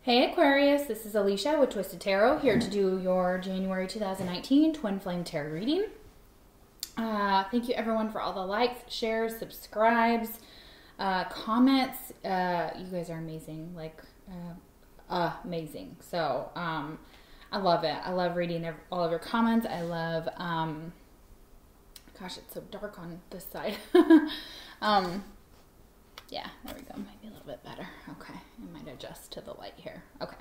Hey Aquarius, this is Alicia with Twisted Tarot, here to do your January 2019 Twin Flame Tarot reading. Thank you everyone for all the likes, shares, subscribes, comments. You guys are amazing, like amazing. So I love it. I love reading all of your comments. I love, gosh, it's so dark on this side. Yeah, there we go. Maybe a little bit better. Okay, I might adjust to the light here. Okay.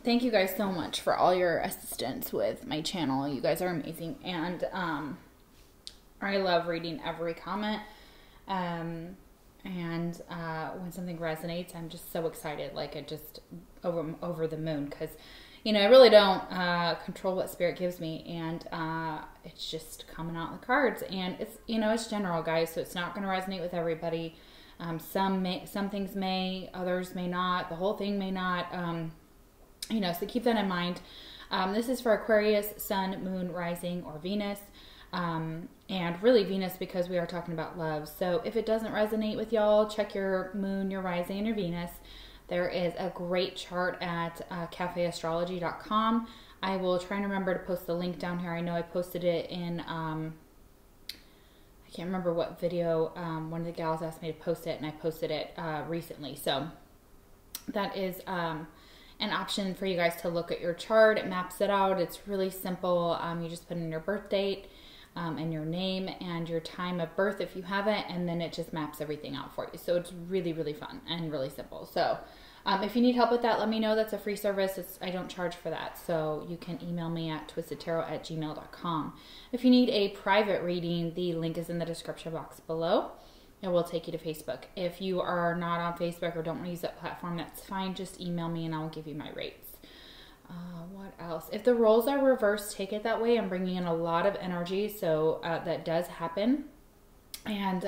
Thank you guys so much for all your assistance with my channel. You guys are amazing, and I love reading every comment. And when something resonates, I'm just so excited. Like it just over the moon, because you know I really don't control what spirit gives me, and it's just coming out in the cards, and it's it's general, guys, so it's not going to resonate with everybody. Some things may, others may not. The whole thing may not. So keep that in mind. This is for Aquarius, Sun, Moon, Rising, or Venus. And really Venus, because we are talking about love. So if it doesn't resonate with y'all, check your Moon, your Rising, and your Venus. There is a great chart at cafeastrology.com. I will try and remember to post the link down here. I know I posted it in, I can't remember what video. One of the gals asked me to post it, and I posted it recently. So that is an option for you guys to look at your chart. It maps it out. It's really simple. You just put in your birth date, and your name and your time of birth if you have it, and then it just maps everything out for you. So it's really, really fun and really simple. So if you need help with that, let me know. That's a free service. I don't charge for that. So you can email me at twistedtarot@gmail.com. If you need a private reading, the link is in the description box below. It will take you to Facebook. If you are not on Facebook or don't want to use that platform, that's fine. Just email me and I'll give you my rates. What else? If the roles are reversed, take it that way. I'm bringing in a lot of energy, so that does happen. And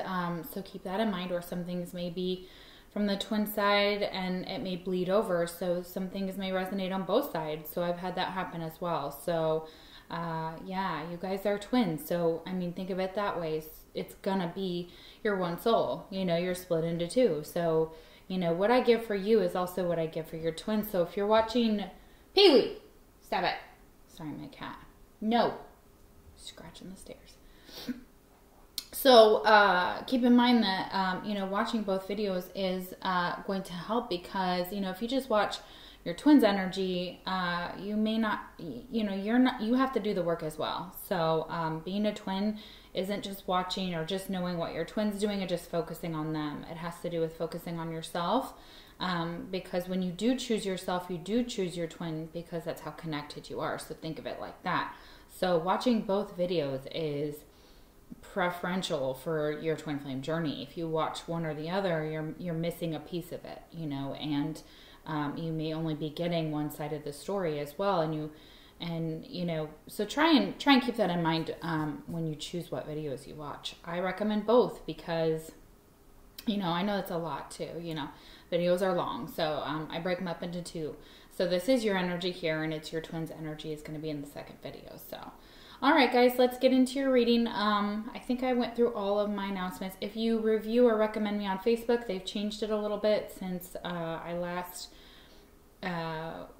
so keep that in mind, or some things may be from the twin side and it may bleed over, so some things may resonate on both sides. So I've had that happen as well. So yeah, you guys are twins, so I mean, think of it that way. It's gonna be your one soul, you're split into two. So what I give for you is also what I give for your twin. So if you're watching Pee-wee, stop it. Sorry, my cat. No. Scratching the stairs. So keep in mind that, watching both videos is going to help, because, if you just watch your twin's energy, you may not, you have to do the work as well. So being a twin isn't just watching or just knowing what your twin's doing and just focusing on them. It has to do with focusing on yourself. Because when you do choose yourself, you do choose your twin, because that's how connected you are. So think of it like that. So watching both videos is preferential for your twin flame journey. If you watch one or the other, you're missing a piece of it, and you may only be getting one side of the story as well. So try and keep that in mind when you choose what videos you watch. I recommend both because, I know it's a lot too, videos are long. So I break them up into two. So this is your energy here, and it's your twin's energy is going to be in the second video. So, all right, guys, let's get into your reading. I think I went through all of my announcements. If you review or recommend me on Facebook, they've changed it a little bit since I last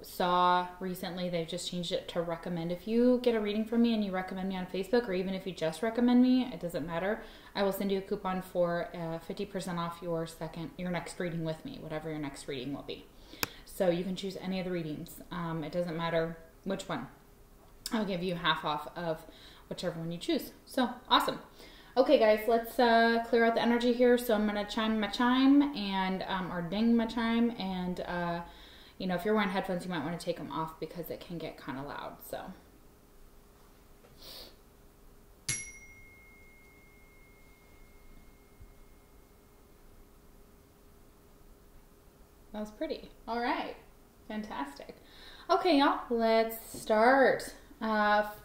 saw recently. They've just changed it to recommend. If you get a reading from me and you recommend me on Facebook, or even if you just recommend me, it doesn't matter. I will send you a coupon for 50% off your next reading with me, whatever your next reading will be. So you can choose any of the readings. It doesn't matter which one. I'll give you half off of whichever one you choose. So awesome. Okay, guys, let's clear out the energy here. So I'm going to chime my chime and or ding my chime, and if you're wearing headphones, you might want to take them off because it can get kind of loud. So that was pretty. All right. Fantastic. Okay, y'all, let's start.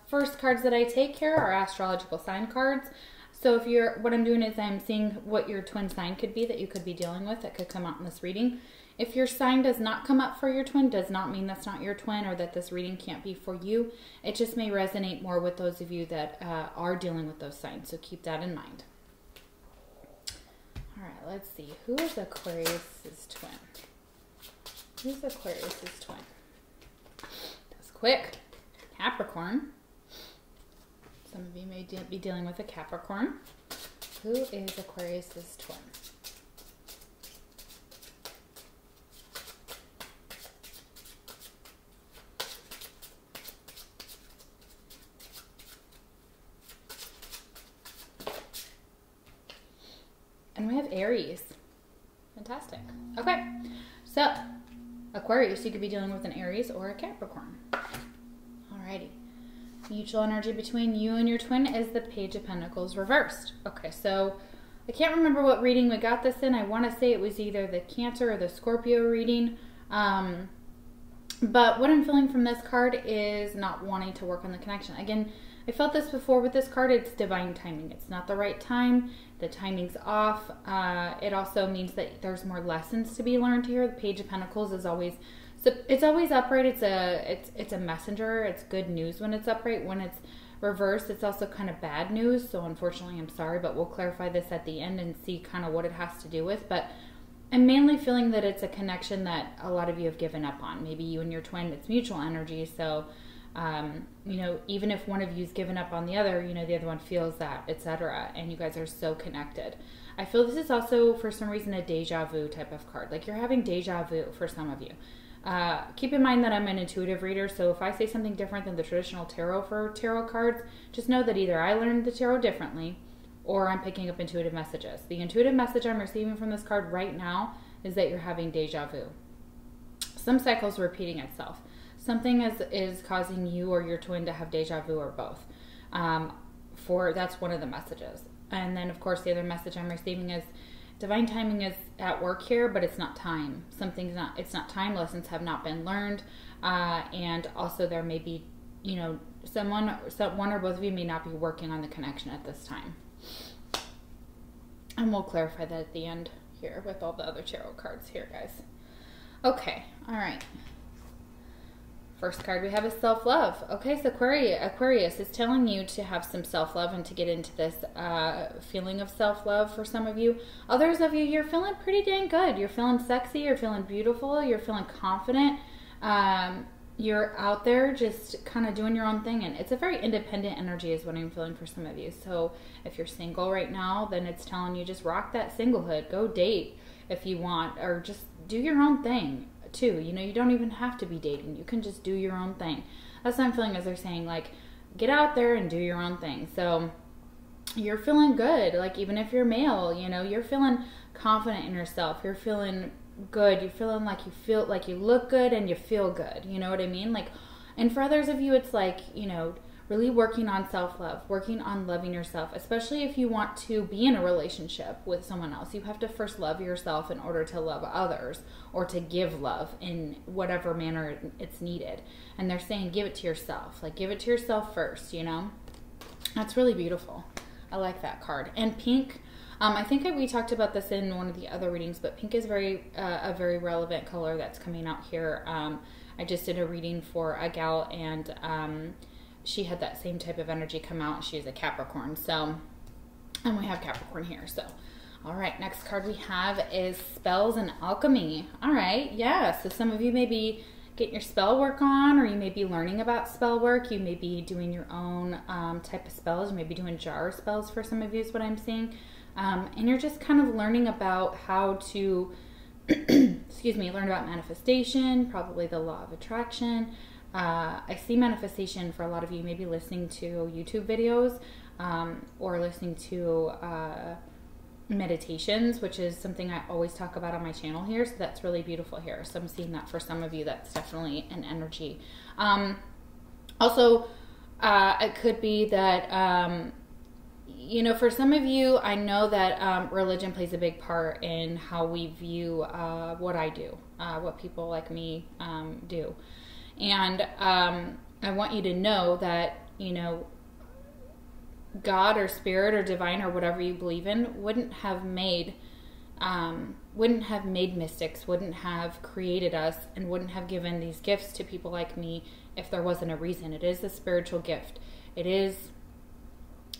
First cards that I take here are astrological sign cards. So what I'm doing is I'm seeing what your twin sign could be that you could be dealing with that could come out in this reading. If your sign does not come up for your twin, does not mean that's not your twin or that this reading can't be for you. It just may resonate more with those of you that are dealing with those signs. So keep that in mind. All right, let's see. Who is Aquarius's twin? Who's Aquarius's twin? That's quick. Capricorn. Some of you may be dealing with a Capricorn. Who is Aquarius's twin? And we have Aries. Fantastic. Okay. So, Aquarius, you could be dealing with an Aries or a Capricorn. Alrighty. Mutual energy between you and your twin is the Page of Pentacles reversed. Okay, so I can't remember what reading we got this in. I want to say it was either the Cancer or the Scorpio reading. But what I'm feeling from this card is not wanting to work on the connection. Again, I felt this before with this card. It's divine timing. It's not the right time. The timing's off. It also means that there's more lessons to be learned here. The Page of Pentacles is always, so it's always upright. It's a messenger. It's good news when it's upright. When it's reversed, it's also kind of bad news. So unfortunately, I'm sorry, but we'll clarify this at the end and see kind of what it has to do with. But I'm mainly feeling that it's a connection that a lot of you have given up on. Maybe you and your twin, it's mutual energy. So, you know, even if one of you's given up on the other, you know, the other one feels that, etc. And you guys are so connected. I feel this is also, for some reason, a deja vu type of card. Like you're having deja vu for some of you. Keep in mind that I'm an intuitive reader. So if I say something different than the traditional tarot for tarot cards, just know that either I learned the tarot differently or I'm picking up intuitive messages. The intuitive message I'm receiving from this card right now is that you're having deja vu. Some cycles repeating itself. Something is causing you or your twin to have deja vu or both. That's one of the messages. And then, of course, the other message I'm receiving is divine timing is at work here, but it's not time. It's not time. Lessons have not been learned. And also there may be, you know, one or both of you may not be working on the connection at this time. And we'll clarify that at the end here with all the other tarot cards here, guys. Okay, all right. First card we have is self-love. Okay, so Aquarius is telling you to have some self-love and to get into this feeling of self-love for some of you. Others of you, you're feeling pretty dang good. You're feeling sexy. You're feeling beautiful. You're feeling confident. You're out there just kind of doing your own thing. And it's a very independent energy is what I'm feeling for some of you. So if you're single right now, then it's telling you just rock that singlehood. Go date if you want, or just do your own thing too. You know, you don't even have to be dating. You can just do your own thing. That's what I'm feeling as they're saying, like, get out there and do your own thing. So you're feeling good. Like, even if you're male, you know, you're feeling confident in yourself. You're feeling good. You're feeling like you look good and you feel good. You know what I mean? Like, and for others of you, it's like, you know, really working on self-love, working on loving yourself, especially if you want to be in a relationship with someone else. You have to first love yourself in order to love others or to give love in whatever manner it's needed. And they're saying give it to yourself. Like, give it to yourself first, you know? That's really beautiful. I like that card. And pink, I think we talked about this in one of the other readings, but pink is a very relevant color that's coming out here. I just did a reading for a gal, and she had that same type of energy come out. She's a Capricorn, so, and we have Capricorn here. So, all right, next card we have is spells and alchemy. All right, yeah. So some of you may be getting your spell work on, or you may be learning about spell work. You may be doing your own type of spells. You may be doing jar spells for some of you is what I'm seeing. And you're just kind of learning about how to, excuse me, learn about manifestation, probably the law of attraction. I see manifestation for a lot of you, maybe listening to YouTube videos or listening to meditations, which is something I always talk about on my channel here. So that's really beautiful here. So I'm seeing that for some of you, that's definitely an energy. Also, it could be that, you know, for some of you, I know that religion plays a big part in how we view what I do, what people like me do. And I want you to know that, you know, God or spirit or divine or whatever you believe in wouldn't have made mystics, wouldn't have created us, and wouldn't have given these gifts to people like me if there wasn't a reason. It is a spiritual gift. It is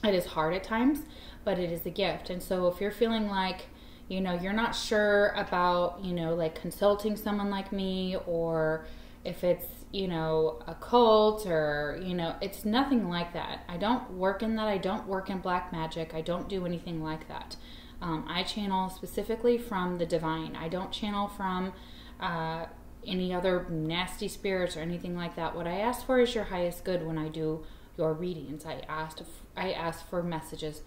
hard at times, but it is a gift. And so if you're feeling like, you know, you're not sure about, you know, like consulting someone like me, or if it's, you know, a cult, or, you know, it's nothing like that. I don't work in that. I don't work in black magic. I don't do anything like that. I channel specifically from the divine. I don't channel from any other nasty spirits or anything like that. What I ask for is your highest good when I do your readings. I ask for messages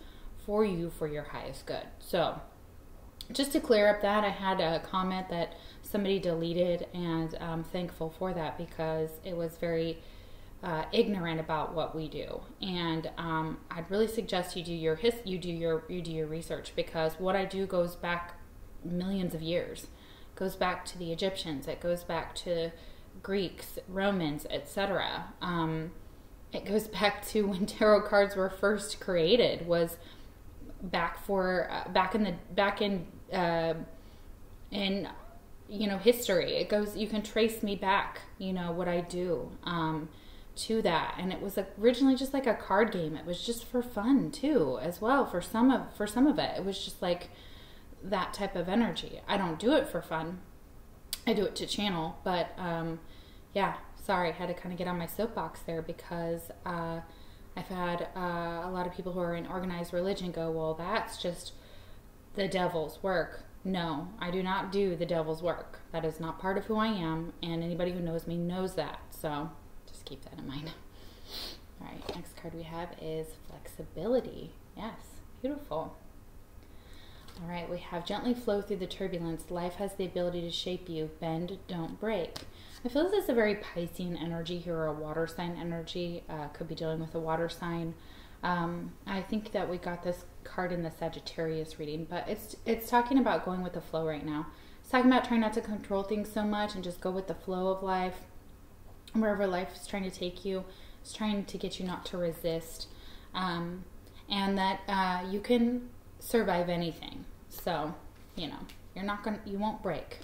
for you for your highest good. So just to clear up that, I had a comment that somebody deleted, and I'm thankful for that, because it was very ignorant about what we do. And I'd really suggest you do your research, because what I do goes back millions of years. It goes back to the Egyptians. It goes back to Greeks, Romans, etc. It goes back to when tarot cards were first created. Was back in you know, history. It goes, you can trace me back, you know, what I do to that. And it was originally just like a card game. It was just for fun too, as well. For some of it, it was just like that type of energy. I don't do it for fun. I do it to channel. But yeah, sorry, I had to kind of get on my soapbox there, because I've had a lot of people who are in organized religion go, well, that's just the devil's work. No, I do not do the devil's work. That is not part of who I am, and anybody who knows me knows that. So just keep that in mind. All right, next card we have is flexibility. Yes, beautiful. All right, we have gently flow through the turbulence. Life has the ability to shape you. Bend, don't break. I feel this is a very Piscean energy here, or a water sign energy. Could be dealing with a water sign. I think that we got this card in the Sagittarius reading, but it's talking about going with the flow right now. It's talking about trying not to control things so much and just go with the flow of life. Wherever life is trying to take you, it's trying to get you not to resist, and that you can survive anything. So, you know, you won't break.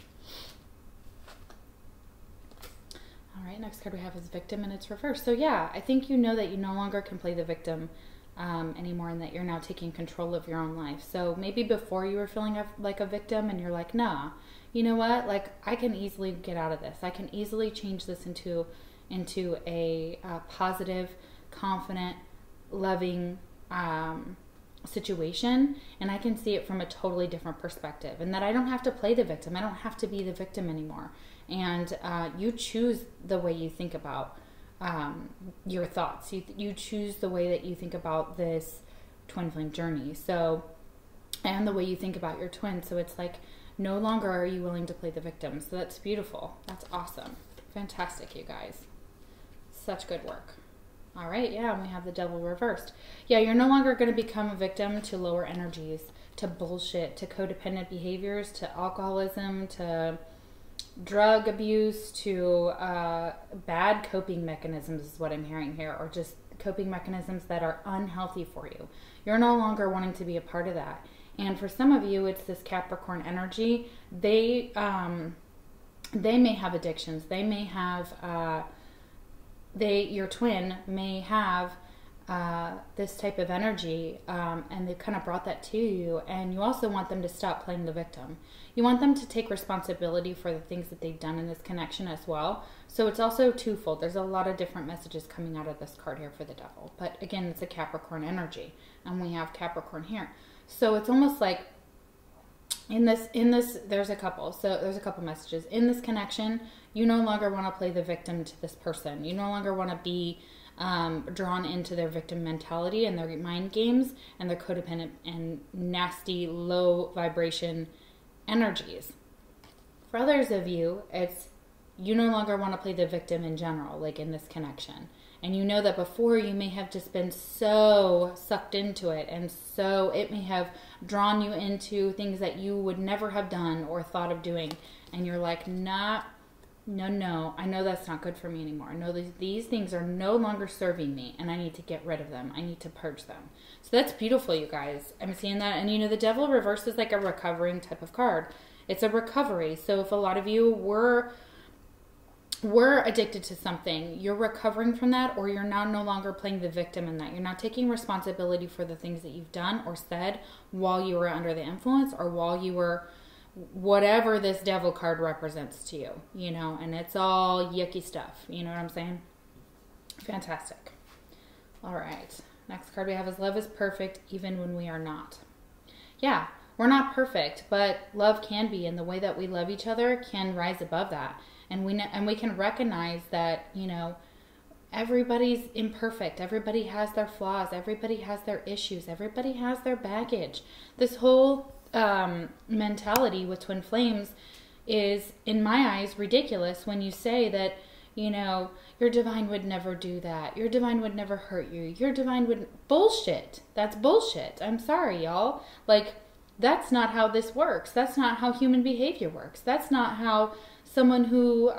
All right, next card we have is victim, and it's reversed. So yeah, I think you know that you no longer can play the victim anymore, and that you're now taking control of your own life. So maybe before you were feeling like a victim, and you're like, nah, you know what? Like, I can easily get out of this. I can easily change this into a positive, confident, loving situation, and I can see it from a totally different perspective, and that I don't have to play the victim. I don't have to be the victim anymore. And you choose the way you think about your thoughts. You choose the way that you think about this twin flame journey. So, and the way you think about your twin. So it's like, no longer are you willing to play the victim. So that's beautiful. That's awesome. Fantastic, you guys. Such good work. All right, yeah, and we have the devil reversed. Yeah, you're no longer going to become a victim to lower energies, to bullshit, to codependent behaviors, to alcoholism, to drug abuse, to bad coping mechanisms is what I'm hearing here, or just coping mechanisms that are unhealthy for you. You're no longer wanting to be a part of that. And for some of you, it's this Capricorn energy. They may have addictions. They may have your twin may have this type of energy, and they've kind of brought that to you, and you also want them to stop playing the victim. You want them to take responsibility for the things that they've done in this connection as well. So it's also twofold. There's a lot of different messages coming out of this card here for the devil. But again, it's a Capricorn energy, and we have Capricorn here. So it's almost like in this there's a couple messages. In this connection, you no longer want to play the victim to this person. You no longer want to be drawn into their victim mentality and their mind games and their codependent and nasty low vibration energies. For others of you, it's you no longer want to play the victim in general, like in this connection. And you know that before you may have just been so sucked into it, and so it may have drawn you into things that you would never have done or thought of doing. And you're like, nah, no, I know that's not good for me anymore. I know these things are no longer serving me, and I need to get rid of them. I need to purge them. So that's beautiful, you guys. I'm seeing that. And you know, the devil reverse is like a recovering type of card. It's a recovery. So if a lot of you were we're addicted to something. You're recovering from that, or you're now no longer playing the victim in that. You're not taking responsibility for the things that you've done or said while you were under the influence, or while you were whatever this devil card represents to you, you know, and it's all yucky stuff. You know what I'm saying? Fantastic. All right. Next card we have is love is perfect even when we are not. Yeah, we're not perfect, but love can be, and the way that we love each other can rise above that. And we can recognize that, you know, everybody's imperfect. Everybody has their flaws. Everybody has their issues. Everybody has their baggage. This whole mentality with twin flames is, in my eyes, ridiculous when you say that, you know, your divine would never do that. Your divine would never hurt you. Your divine would... Bullshit. That's bullshit. I'm sorry, y'all. Like, that's not how this works. That's not how human behavior works. That's not how someone who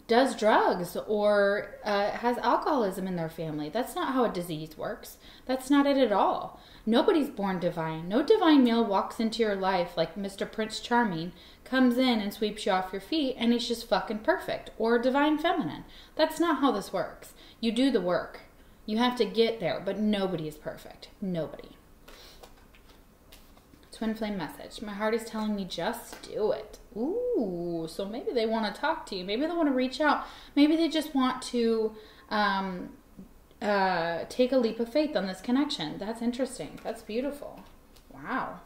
does drugs or has alcoholism in their family. That's not how a disease works. That's not it at all. Nobody's born divine. No divine male walks into your life like Mr. Prince Charming, comes in and sweeps you off your feet, and he's just fucking perfect. Or divine feminine. That's not how this works. You do the work. You have to get there, but nobody is perfect. Nobody. Twin flame message. My heart is telling me just do it. Ooh, so maybe they want to talk to you. Maybe they want to reach out. Maybe they just want to take a leap of faith on this connection. That's interesting. That's beautiful. Wow.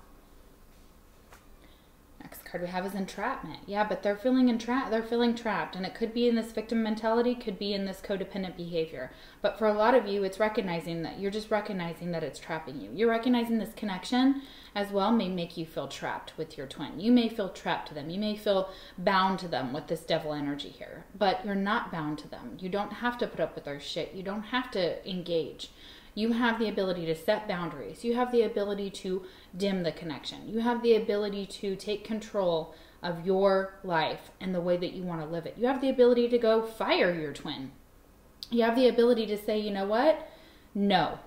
Next card we have is entrapment. Yeah, but they're feeling entrapped. They're feeling trapped, and it could be in this victim mentality, could be in this codependent behavior. But for a lot of you, it's recognizing that you're just recognizing that it's trapping you. You're recognizing this connection as well may make you feel trapped with your twin. You may feel trapped to them. You may feel bound to them with this devil energy here, but you're not bound to them. You don't have to put up with their shit. You don't have to engage. You have the ability to set boundaries. You have the ability to dim the connection. You have the ability to take control of your life and the way that you want to live it. You have the ability to go fire your twin. You have the ability to say, you know what? No.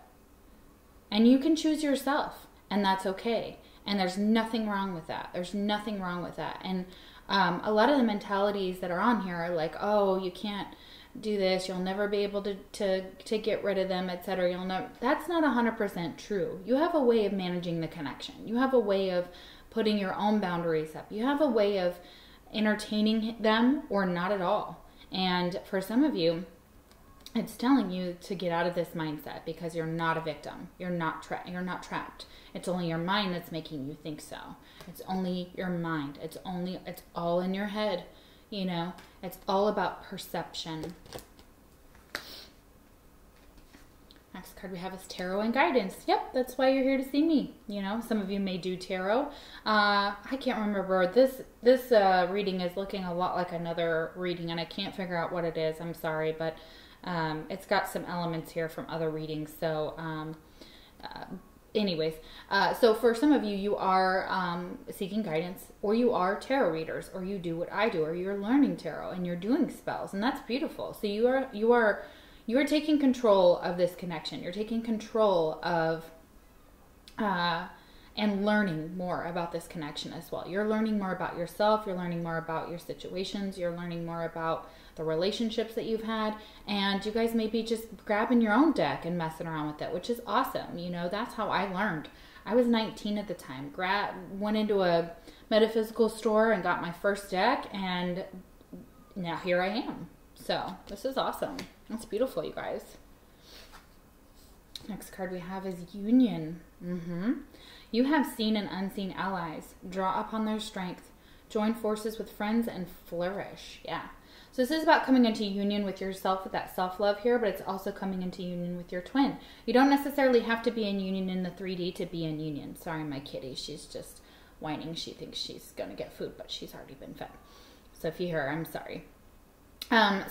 And you can choose yourself, and that's okay. And there's nothing wrong with that. There's nothing wrong with that. And a lot of the mentalities that are on here are like, oh, you can't do this, you'll never be able to get rid of them, etc. You'll never. That's not 100% true. You have a way of managing the connection. You have a way of putting your own boundaries up. You have a way of entertaining them or not at all. And for some of you, it's telling you to get out of this mindset because you're not a victim. You're not trapped. It's only your mind that's making you think so. It's only your mind. It's all in your head. You know, it's all about perception. Next card we have is tarot and guidance. Yep, that's why you're here to see me. You know, some of you may do tarot. I can't remember. This reading is looking a lot like another reading, and I can't figure out what it is. I'm sorry, but it's got some elements here from other readings. So, anyways, so for some of you, you are seeking guidance, or you are tarot readers, or you do what I do, or you're learning tarot and you're doing spells, and that's beautiful. So you are taking control of this connection. You're taking control of and learning more about this connection as well. You're learning more about yourself. You're learning more about your situations. You're learning more about the relationships that you've had, and you guys may be just grabbing your own deck and messing around with it, which is awesome. You know, that's how I learned. I was 19 at the time. Went into a metaphysical store and got my first deck, and now here I am. So this is awesome. That's beautiful, you guys. Next card we have is union. You have seen and unseen allies. Draw upon their strength. Join forces with friends and flourish. Yeah. So this is about coming into union with yourself, with that self-love here, but it's also coming into union with your twin. You don't necessarily have to be in union in the 3D to be in union. Sorry, my kitty. She's just whining. She thinks she's going to get food, but she's already been fed. So if you hear her, I'm sorry.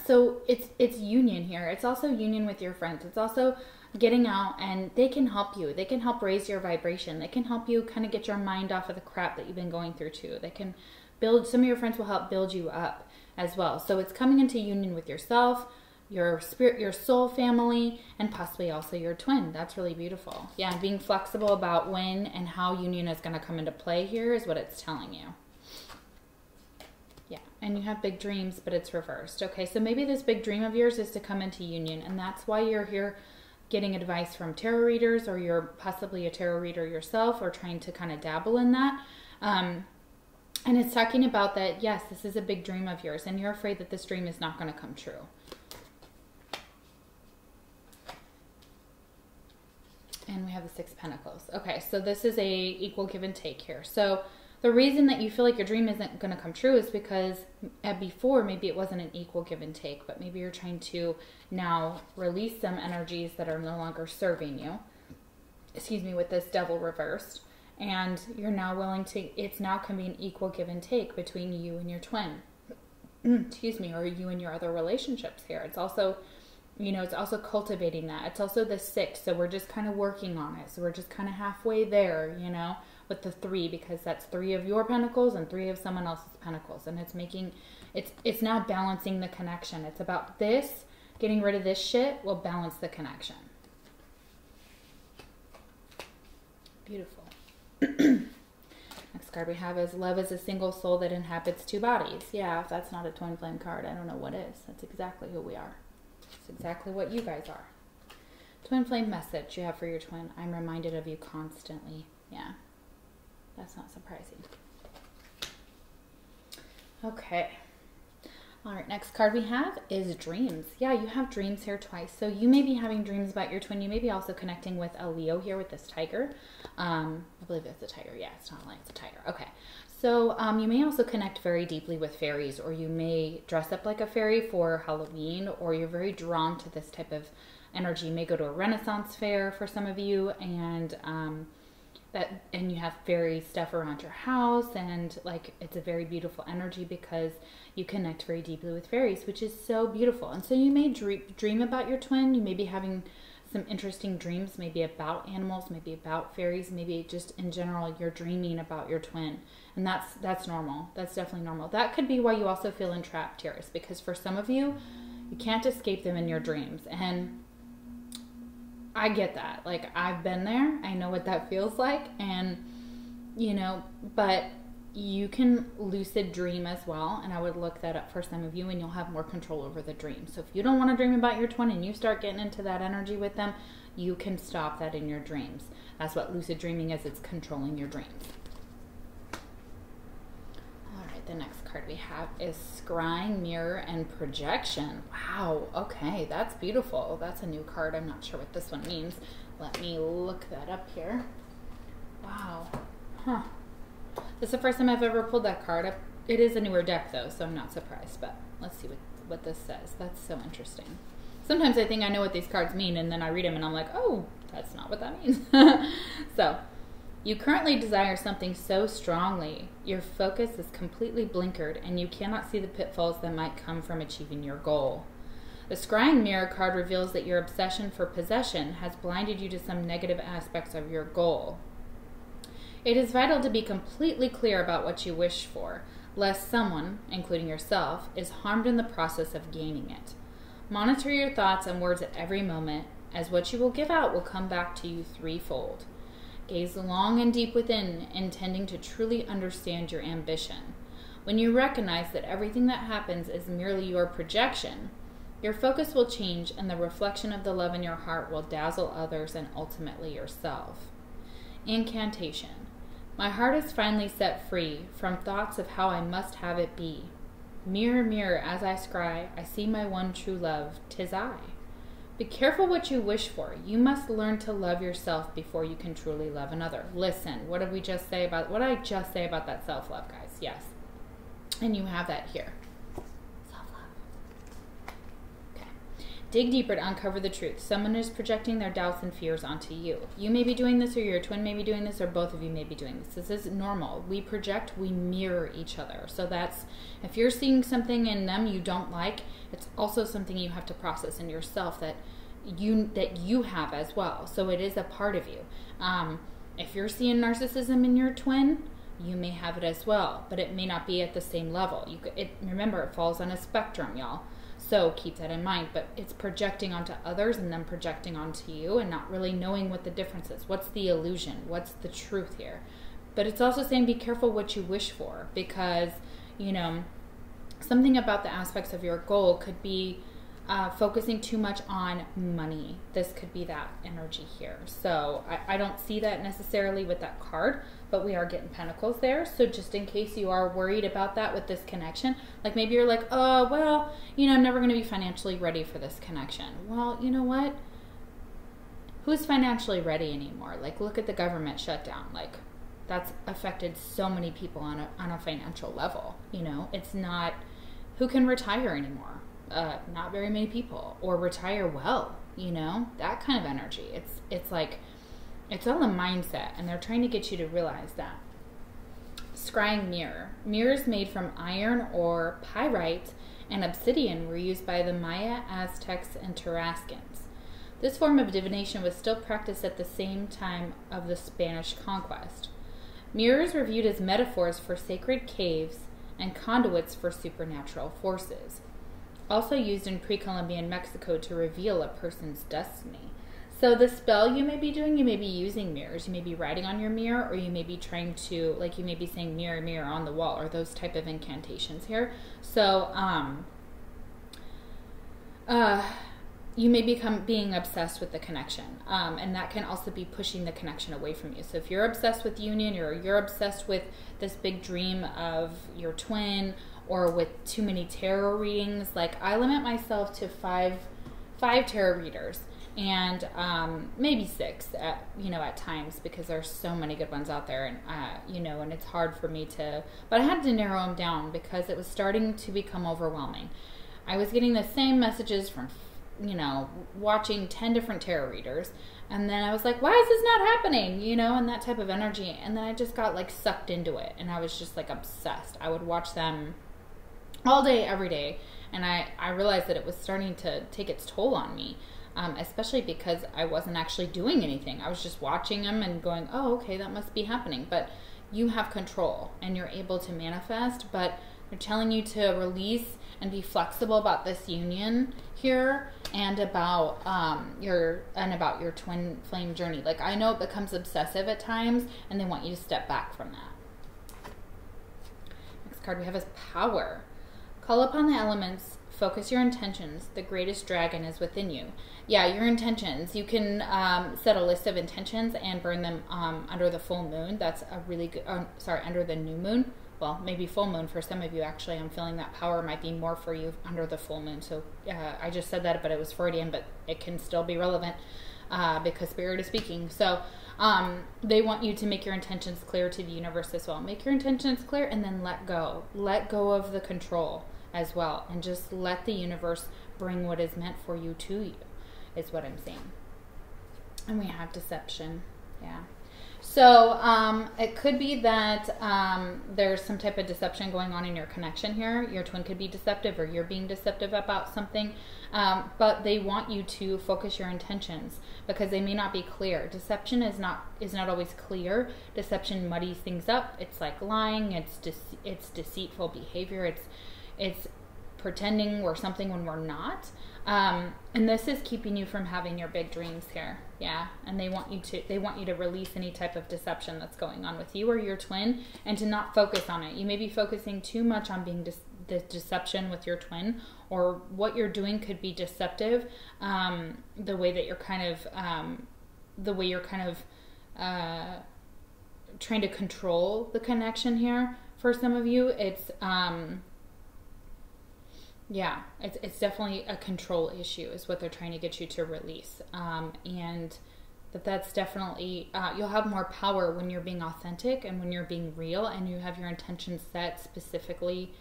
So it's union here. It's also union with your friends. It's also getting out, and they can help you. They can help raise your vibration. They can help you kind of get your mind off of the crap that you've been going through too. They can build, some of your friends will help build you up as well. So it's coming into union with yourself, your spirit, your soul family, and possibly also your twin. That's really beautiful. Yeah, and being flexible about when and how union is going to come into play here is what it's telling you. Yeah, and you have big dreams, but it's reversed. Okay, so maybe this big dream of yours is to come into union, and that's why you're here getting advice from tarot readers, or you're possibly a tarot reader yourself, or trying to kind of dabble in that. And it's talking about that, yes, this is a big dream of yours, and you're afraid that this dream is not going to come true. And we have the Six of Pentacles. Okay, so this is a equal give and take here. So the reason that you feel like your dream isn't going to come true is because before maybe it wasn't an equal give and take, but maybe you're trying to now release some energies that are no longer serving you. Excuse me, with this Devil reversed. And you're now willing to, it's now can be an equal give and take between you and your twin. Excuse me, or you and your other relationships here. It's also, you know, it's also cultivating that. It's also the 6, so we're just kind of working on it. So we're just kind of halfway there, you know, with the 3, because that's 3 of your pentacles and 3 of someone else's pentacles. And it's making, it's now balancing the connection. It's about this, getting rid of this shit will balance the connection. Beautiful. Next card we have is Love is a single soul that inhabits 2 bodies. Yeah, if that's not a twin flame card, I don't know what is. That's exactly who we are. It's exactly what you guys are. Twin flame message you have for your twin. I'm reminded of you constantly. Yeah, that's not surprising. Okay. All right, next card we have is dreams. Yeah, you have dreams here twice. So you may be having dreams about your twin. You may be also connecting with a Leo here with this tiger. I believe it's a tiger. Yeah, it's not a lion, it's a tiger. Okay. So you may also connect very deeply with fairies, or you may dress up like a fairy for Halloween, or you're very drawn to this type of energy. You may go to a Renaissance fair for some of you, and you have fairy stuff around your house, and like it's a very beautiful energy because you connect very deeply with fairies, which is so beautiful. And so you may dream about your twin. You may be having some interesting dreams, maybe about animals, maybe about fairies, maybe just in general you're dreaming about your twin, and that's normal. That's definitely normal. That could be why you also feel entrapped here, is because for some of you, you can't escape them in your dreams. And I get that. Like, I've been there. I know what that feels like. And, you know, but you can lucid dream as well. And I would look that up for some of you, and you'll have more control over the dream. So if you don't want to dream about your twin and you start getting into that energy with them, you can stop that in your dreams. That's what lucid dreaming is. It's controlling your dreams. All right, the next card we have is Scrying, Mirror, and Projection. Wow, okay, that's beautiful. That's a new card. I'm not sure what this one means. Let me look that up here. Wow. Huh. This is the first time I've ever pulled that card up. It is a newer deck, though, so I'm not surprised. But let's see what this says. That's so interesting. Sometimes I think I know what these cards mean, and then I read them, and I'm like, oh, that's not what that means. So, you currently desire something so strongly, your focus is completely blinkered, and you cannot see the pitfalls that might come from achieving your goal. The Scrying Mirror card reveals that your obsession for possession has blinded you to some negative aspects of your goal. It is vital to be completely clear about what you wish for, lest someone, including yourself, is harmed in the process of gaining it. Monitor your thoughts and words at every moment, as what you will give out will come back to you threefold. Gaze long and deep within, intending to truly understand your ambition. When you recognize that everything that happens is merely your projection, your focus will change, and the reflection of the love in your heart will dazzle others and ultimately yourself. Incantation. My heart is finally set free from thoughts of how I must have it be. Mirror, mirror, as I scry, I see my one true love, 'tis I. Be careful what you wish for. You must learn to love yourself before you can truly love another. Listen, what did I just say about that self-love, guys? Yes. And you have that here. Dig deeper to uncover the truth. Someone is projecting their doubts and fears onto you. You may be doing this, or your twin may be doing this, or both of you may be doing this. This is normal. We project, we mirror each other. So that's, if you're seeing something in them you don't like, it's also something you have to process in yourself that you have as well. So it is a part of you. If you're seeing narcissism in your twin, you may have it as well, but it may not be at the same level. Remember, it falls on a spectrum, y'all. So keep that in mind, but it's projecting onto others and then projecting onto you and not really knowing what the difference is. What's the illusion? What's the truth here? But it's also saying be careful what you wish for, because, you know, something about the aspects of your goal could be focusing too much on money. This could be that energy here. So I don't see that necessarily with that card, but we are getting pentacles there. So just in case you are worried about that with this connection, like maybe you're like, oh, well, you know, I'm never going to be financially ready for this connection. Well, you know what? Who's financially ready anymore? Like, look at the government shutdown. Like, that's affected so many people on a financial level. You know, it's not, who can retire anymore? Not very many people, or retire well, you know, that kind of energy. It's like, it's all a mindset, and they're trying to get you to realize that. Scrying mirror. Mirrors made from iron or pyrite and obsidian were used by the Maya, Aztecs, and Tarascans. This form of divination was still practiced at the same time of the Spanish conquest. Mirrors were viewed as metaphors for sacred caves and conduits for supernatural forces. Also used in pre-Columbian Mexico to reveal a person's destiny. So the spell you may be doing, you may be using mirrors. You may be writing on your mirror, or you may be trying to, like, you may be saying mirror, mirror on the wall, or those type of incantations here. So you may become being obsessed with the connection, and that can also be pushing the connection away from you. So if you're obsessed with union, or you're obsessed with this big dream of your twin, or with too many tarot readings, like I limit myself to five tarot readers, and maybe 6 at times, because there's so many good ones out there, and and it's hard for me to, but I had to narrow them down because it was starting to become overwhelming. I was getting the same messages from watching 10 different tarot readers, and then I was like, why is this not happening, and that type of energy, and then I just got like sucked into it, and I was just like obsessed. I would watch them all day, every day, and I realized that it was starting to take its toll on me, especially because I wasn't actually doing anything. I was just watching them and going, oh, okay, that must be happening. But you have control, and you're able to manifest, but they're telling you to release and be flexible about this union here, and about your twin flame journey. Like, I know it becomes obsessive at times, and they want you to step back from that. Next card we have is power. Call upon the elements, focus your intentions. The greatest dragon is within you. Yeah, your intentions. You can set a list of intentions and burn them under the full moon. That's a really good, under the new moon. Well, maybe full moon for some of you, actually. I'm feeling that power might be more for you under the full moon. So I just said that, but it was Freudian, but it can still be relevant because Spirit is speaking. So they want you to make your intentions clear to the universe as well. Make your intentions clear, and then let go. Let go of the control as well, and just let the universe bring what is meant for you to you, is what I'm saying. And we have deception. Yeah. So it could be that there's some type of deception going on in your connection here. Your twin could be deceptive, or you're being deceptive about something. But they want you to focus your intentions, because they may not be clear. Deception is not always clear. Deception muddies things up. It's like lying. It's deceitful behavior. It's pretending we're something when we're not. And this is keeping you from having your big dreams here. Yeah. And they want you to release any type of deception that's going on with you or your twin, and to not focus on it. You may be focusing too much on being the deception with your twin, or what you're doing could be deceptive. The way that you're kind of trying to control the connection here. For some of you, it's it's definitely a control issue, is what they're trying to get you to release. And that's definitely, you'll have more power when you're being authentic and when you're being real, and you have your intentions set specifically,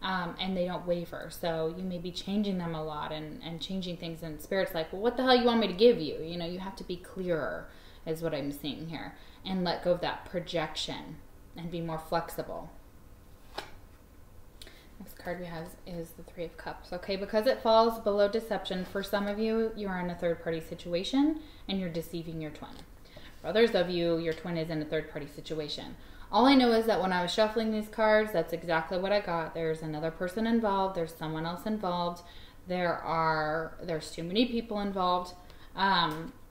and they don't waver. So you may be changing them a lot and changing things, and Spirit's like, well, what the hell you want me to give you? You have to be clearer, is what I'm seeing here, and let go of that projection and be more flexible. Next card we have is the Three of Cups. Okay, because it falls below deception, for some of you, you're in a third-party situation and you're deceiving your twin. For others of you, your twin is in a third-party situation. All I know is that when I was shuffling these cards, that's exactly what I got. There's another person involved. There's someone else involved. There's too many people involved.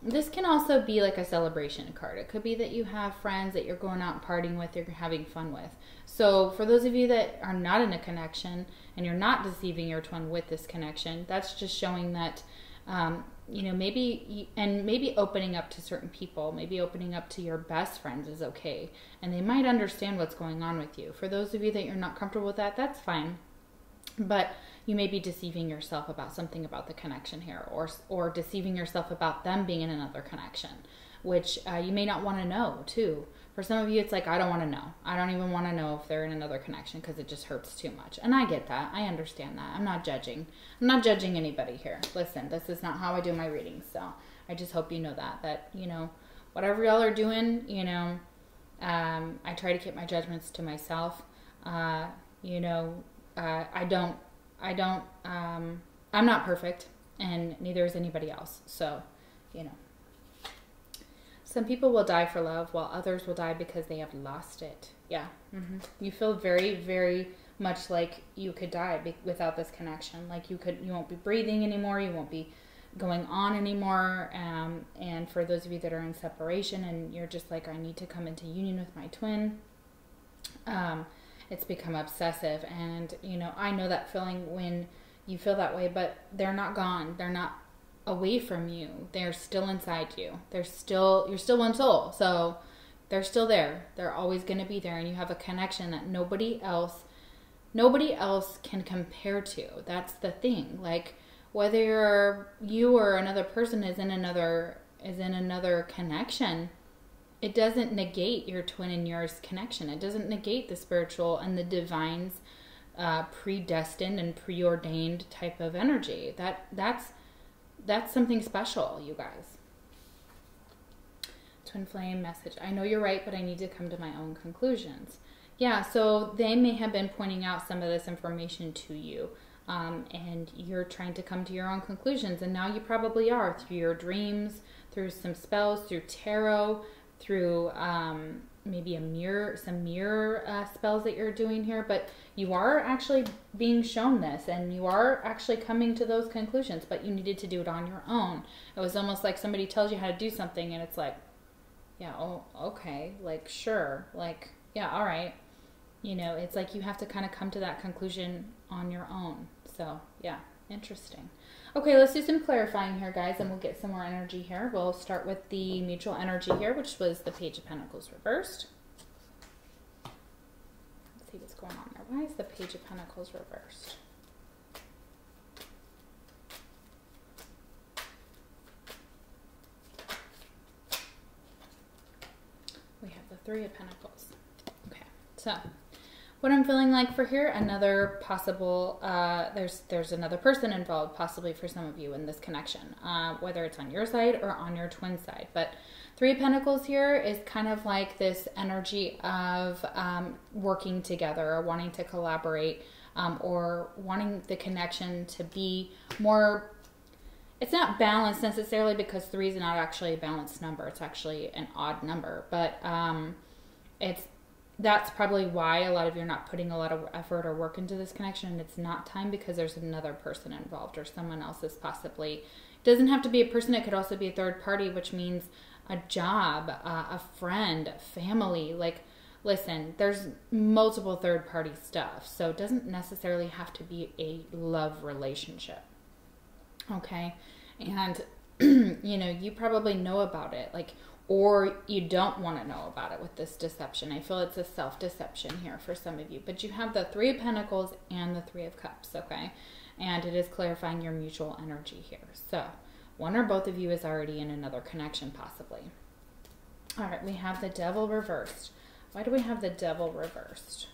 this can also be like a celebration card. It could be that you have friends that you're going out and partying with, you're having fun with. So for those of you that are not in a connection and you're not deceiving your twin with this connection, that's just showing that, you know, maybe opening up to certain people, maybe opening up to your best friends is okay. And they might understand what's going on with you. For those of you that you're not comfortable with that, that's fine. But you may be deceiving yourself about something about the connection here, or deceiving yourself about them being in another connection, which you may not want to know too. For some of you, it's like, I don't want to know. I don't even want to know if they're in another connection because it just hurts too much. And I get that. I understand that. I'm not judging. I'm not judging anybody here. Listen, this is not how I do my readings. So I just hope you know that, you know, whatever y'all are doing, you know, I try to keep my judgments to myself. You know, I'm not perfect, and neither is anybody else. So, you know, some people will die for love while others will die because they have lost it. Yeah. You feel very, very much like you could die without this connection. Like you won't be breathing anymore. You won't be going on anymore. And for those of you that are in separation and you're just like, I need to come into union with my twin, it's become obsessive. And, you know, I know that feeling when you feel that way, but they're not gone. They're not away from you. They're still inside you. You're still one soul. So they're still there. They're always going to be there. And you have a connection that nobody else can compare to. That's the thing. Like, whether you or another person is in another connection, it doesn't negate your twin and yours connection. It doesn't negate the spiritual and the divine's predestined and preordained type of energy. That's something special, you guys. Twin flame message. I know you're right, but I need to come to my own conclusions. Yeah, so they may have been pointing out some of this information to you, and you're trying to come to your own conclusions, and now you probably are, through your dreams, through some spells, through tarot, through maybe some mirror spells that you're doing here, but you are actually being shown this, and you are actually coming to those conclusions, but you needed to do it on your own. It was almost like somebody tells you how to do something, and it's like, yeah, oh, okay, like, sure, like, yeah, all right. You know, it's like you have to kind of come to that conclusion on your own. So, yeah, interesting. Okay, let's do some clarifying here, guys, and we'll get some more energy here. We'll start with the mutual energy here, which was the Page of Pentacles reversed. Let's see what's going on there. Why is the Page of Pentacles reversed? We have the Three of Pentacles. Okay, so what I'm feeling like for here, another possible, there's another person involved possibly for some of you in this connection, whether it's on your side or on your twin side. But Three of Pentacles here is kind of like this energy of working together or wanting to collaborate, or wanting the connection to be more, it's not balanced necessarily, because 3 is not actually a balanced number. It's actually an odd number, but that's probably why a lot of you are not putting a lot of effort or work into this connection, and it's not time, because there's another person involved, or someone else is possibly, it doesn't have to be a person, it could also be a third party, which means a job, a friend, family. Like, listen, there's multiple third party stuff, so it doesn't necessarily have to be a love relationship. Okay, and you know, you probably know about it, like, or you don't want to know about it with this deception. I feel it's a self-deception here for some of you. But you have the Three of Pentacles and the Three of Cups, okay? And it is clarifying your mutual energy here. So one or both of you is already in another connection, possibly. All right, we have the Devil reversed. Why do we have the Devil reversed?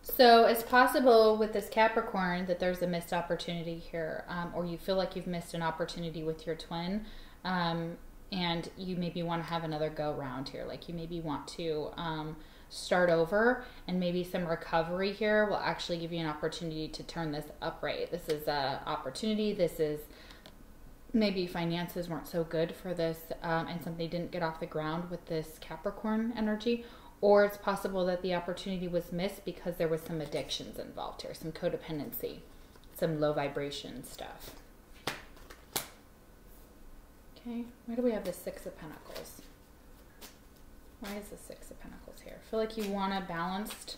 So it's possible with this Capricorn that there's a missed opportunity here, or you feel like you've missed an opportunity with your twin, and you maybe want to have another go round here. Like, you maybe want to start over, and maybe some recovery here will actually give you an opportunity to turn this upright. This is an opportunity. This is maybe finances weren't so good for this, and something didn't get off the ground with this Capricorn energy. Or it's possible that the opportunity was missed because there was some addictions involved here, some codependency, some low vibration stuff. Okay, why do we have the Six of Pentacles? Why is the Six of Pentacles here? I feel like you want to balance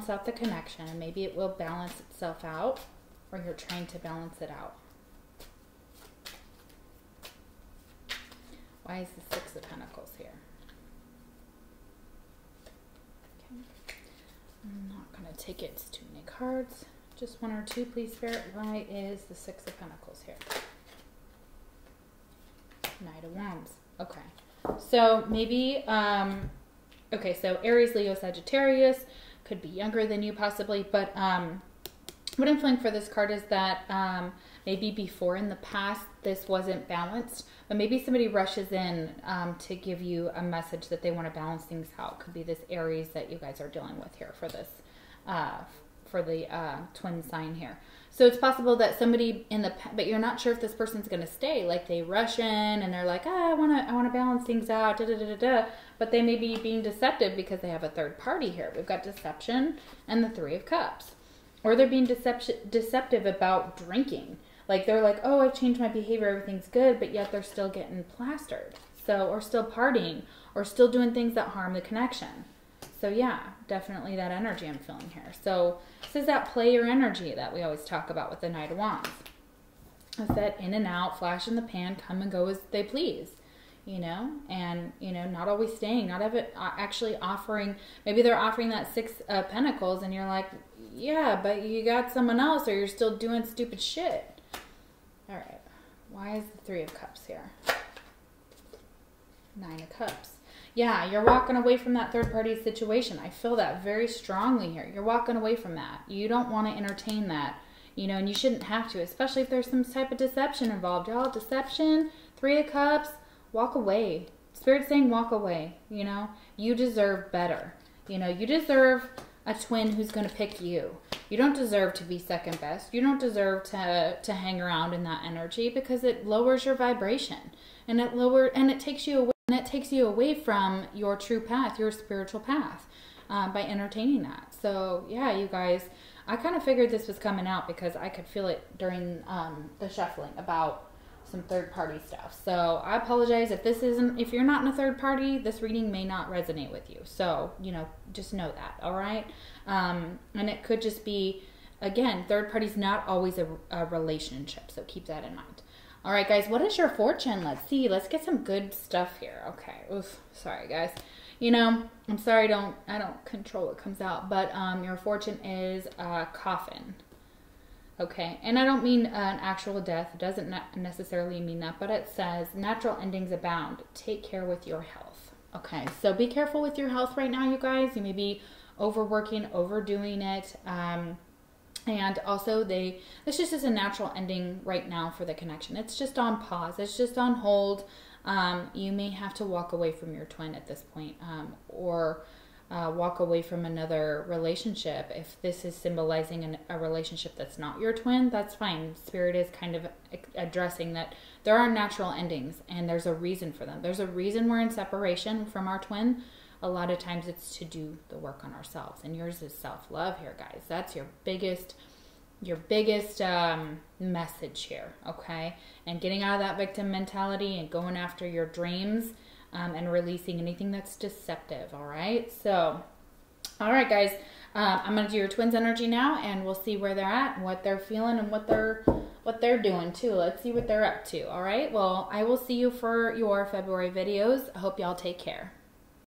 out the connection, and maybe it will balance itself out, or you're trying to balance it out. Why is the Six of Pentacles here? Okay. I'm not going to take it. It's too many cards. Just one or two, please, Spirit. Why is the Six of Pentacles here? Knight of Wands. Okay. So maybe, okay, so Aries, Leo, Sagittarius could be younger than you possibly, but what I'm feeling for this card is that maybe before in the past this wasn't balanced, but maybe somebody rushes in to give you a message that they want to balance things out. Could be this Aries that you guys are dealing with here for this, for the twin sign here. So it's possible that somebody but you're not sure if this person's going to stay. Like they rush in and they're like, I want to balance things out, da, da, da, da, da. But they may be being deceptive because they have a third party here. We've got deception and the Three of Cups. Or they're being deceptive about drinking. Like they're like, oh, I've changed my behavior, everything's good, but yet they're still getting plastered. So, or still partying, or still doing things that harm the connection. So yeah, definitely that energy I'm feeling here. So this is that player energy that we always talk about with the Knight of Wands. It's that in and out, flash in the pan, come and go as they please. You know, and, you know, not always staying, not actually offering, maybe they're offering that Six of Pentacles and you're like, yeah, but you got someone else or you're still doing stupid shit. All right. Why is the Three of Cups here? Nine of Cups. Yeah, you're walking away from that third party situation. I feel that very strongly here. You're walking away from that. You don't want to entertain that, you know, and you shouldn't have to, especially if there's some type of deception involved. Y'all, deception, Three of Cups. Walk away. Spirit's saying walk away, you know. You deserve better. You know, you deserve a twin who's going to pick you. You don't deserve to be second best. You don't deserve to hang around in that energy because it lowers your vibration. And it takes you away from your true path, your spiritual path, by entertaining that. So, yeah, you guys, I kind of figured this was coming out because I could feel it during the shuffling about some third party stuff. So I apologize if you're not in a third party, this reading may not resonate with you. So, you know, just know that. All right. And it could just be, again, third party's not always a relationship. So keep that in mind. All right, guys, what is your fortune? Let's see. Let's get some good stuff here. Okay. Oof. Sorry, guys. You know, I'm sorry. I don't control what comes out, but your fortune is a coffin. Okay, and I don't mean an actual death. It doesn't necessarily mean that, but it says natural endings abound. Take care with your health. Okay, so be careful with your health right now, you guys. You may be overworking, overdoing it. And also, this just is a natural ending right now for the connection. It's just on pause. It's just on hold. You may have to walk away from your twin at this point, or walk away from another relationship. If this is symbolizing a relationship that's not your twin, that's fine. Spirit is kind of addressing that there are natural endings and there's a reason for them. There's a reason we're in separation from our twin. A lot of times it's to do the work on ourselves, and yours is self-love here, guys. That's your biggest message here, okay? And getting out of that victim mentality and going after your dreams, and releasing anything that's deceptive, all right? So, all right, guys, I'm going to do your twins energy now, and we'll see where they're at, and what they're feeling, and what they're doing, too. Let's see what they're up to, all right? Well, I will see you for your February videos. I hope y'all take care.